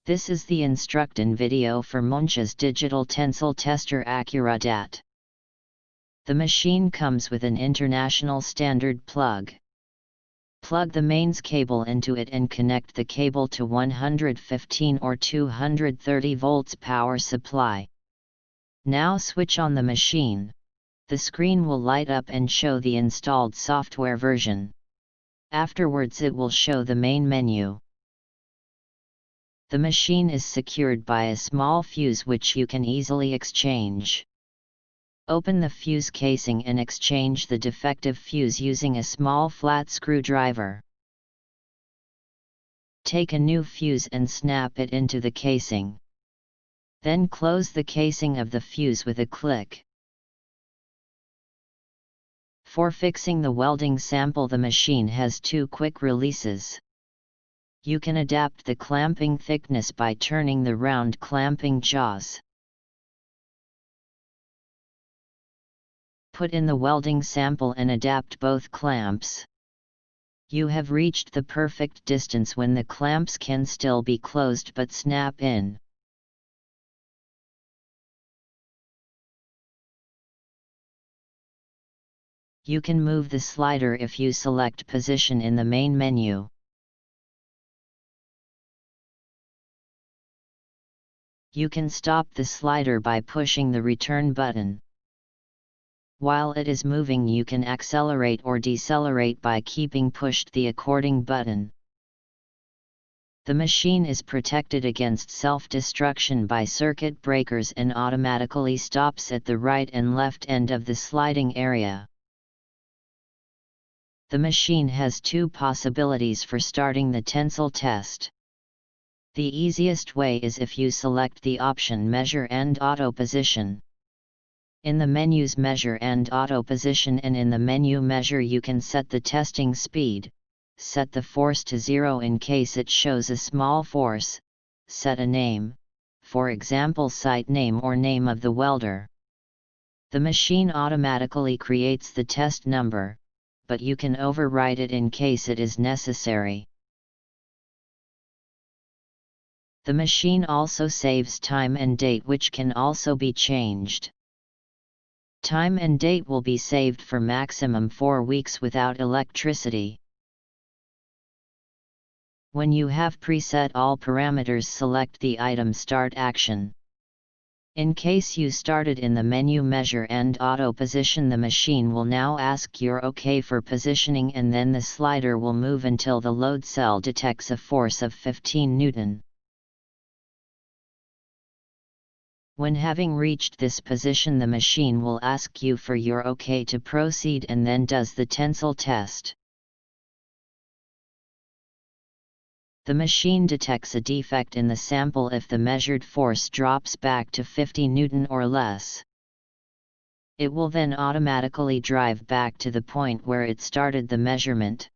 This is the instruction video for Munsch's digital Tensile-Tester Accura Dat. The machine comes with an international standard plug. Plug the mains cable into it and connect the cable to 115 or 230 volts power supply. Now switch on the machine. The screen will light up and show the installed software version. Afterwards it will show the main menu. The machine is secured by a small fuse which you can easily exchange. Open the fuse casing and exchange the defective fuse using a small flat screwdriver. Take a new fuse and snap it into the casing. Then close the casing of the fuse with a click. For fixing the welding sample, the machine has two quick releases. You can adapt the clamping thickness by turning the round clamping jaws. Put in the welding sample and adapt both clamps. You have reached the perfect distance when the clamps can still be closed but snap in. You can move the slider if you select position in the main menu. You can stop the slider by pushing the return button. While it is moving, you can accelerate or decelerate by keeping pushed the according button. The machine is protected against self-destruction by circuit breakers and automatically stops at the right and left end of the sliding area. The machine has two possibilities for starting the tensile test. The easiest way is if you select the option Measure and Auto Position. In the menus Measure and Auto Position and in the menu Measure you can set the testing speed, set the force to 0 in case it shows a small force, set a name, for example site name or name of the welder. The machine automatically creates the test number, but you can override it in case it is necessary. The machine also saves time and date, which can also be changed. Time and date will be saved for maximum 4 weeks without electricity. When you have preset all parameters, select the item Start Action. In case you started in the menu Measure and Auto Position, the machine will now ask you're OK for positioning, and then the slider will move until the load cell detects a force of 15 Newton. When having reached this position, the machine will ask you for your OK to proceed and then does the tensile test. The machine detects a defect in the sample if the measured force drops back to 50 Newton or less. It will then automatically drive back to the point where it started the measurement.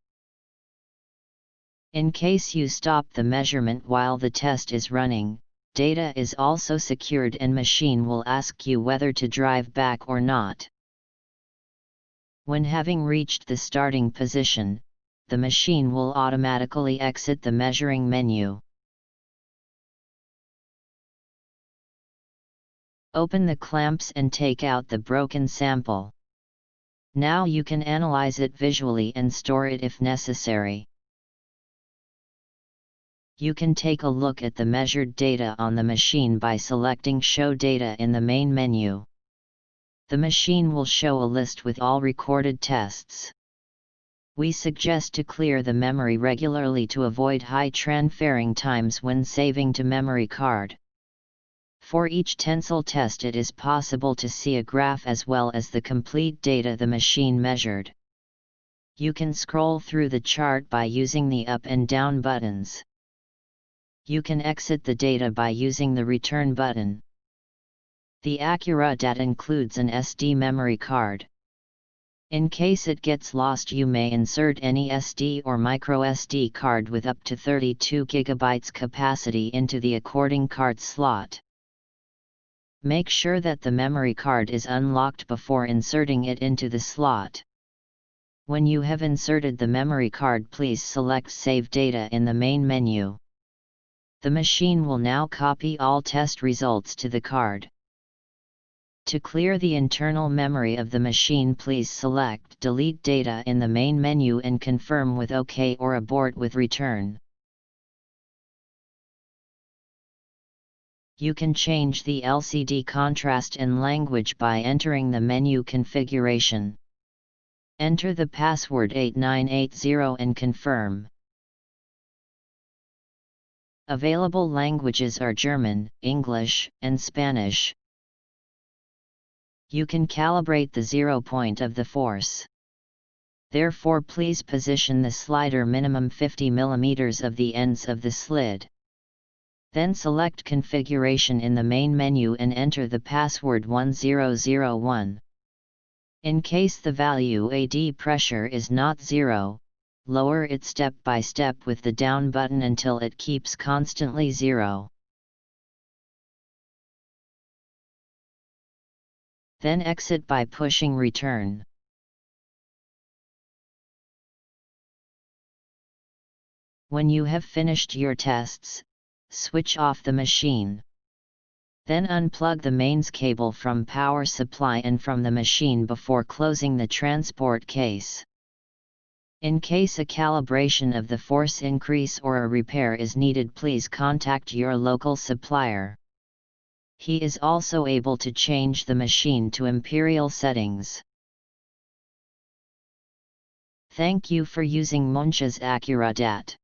In case you stop the measurement while the test is running, data is also secured and machine will ask you whether to drive back or not. When having reached the starting position, the machine will automatically exit the measuring menu. Open the clamps and take out the broken sample. Now you can analyze it visually and store it if necessary. You can take a look at the measured data on the machine by selecting Show Data in the main menu. The machine will show a list with all recorded tests. We suggest to clear the memory regularly to avoid high transferring times when saving to memory card. For each tensile test it is possible to see a graph as well as the complete data the machine measured. You can scroll through the chart by using the up and down buttons. You can exit the data by using the return button. The Accura Dat includes an SD memory card. In case it gets lost, you may insert any SD or microSD card with up to 32 GB capacity into the according card slot. Make sure that the memory card is unlocked before inserting it into the slot. When you have inserted the memory card, please select Save Data in the main menu. The machine will now copy all test results to the card. To clear the internal memory of the machine, please select Delete Data in the main menu and confirm with OK or abort with Return. You can change the LCD contrast and language by entering the menu configuration. Enter the password 8980 and confirm. Available languages are German, English, and Spanish. You can calibrate the 0 point of the force. Therefore, please position the slider minimum 50 mm of the ends of the slid. Then select Configuration in the main menu and enter the password 1001. In case the value AD pressure is not 0, lower it step by step with the down button until it keeps constantly 0. Then exit by pushing Return. When you have finished your tests, switch off the machine. Then unplug the mains cable from power supply and from the machine before closing the transport case. In case a calibration of the force increase or a repair is needed, please contact your local supplier. He is also able to change the machine to imperial settings. Thank you for using Munsch's Accura Dat.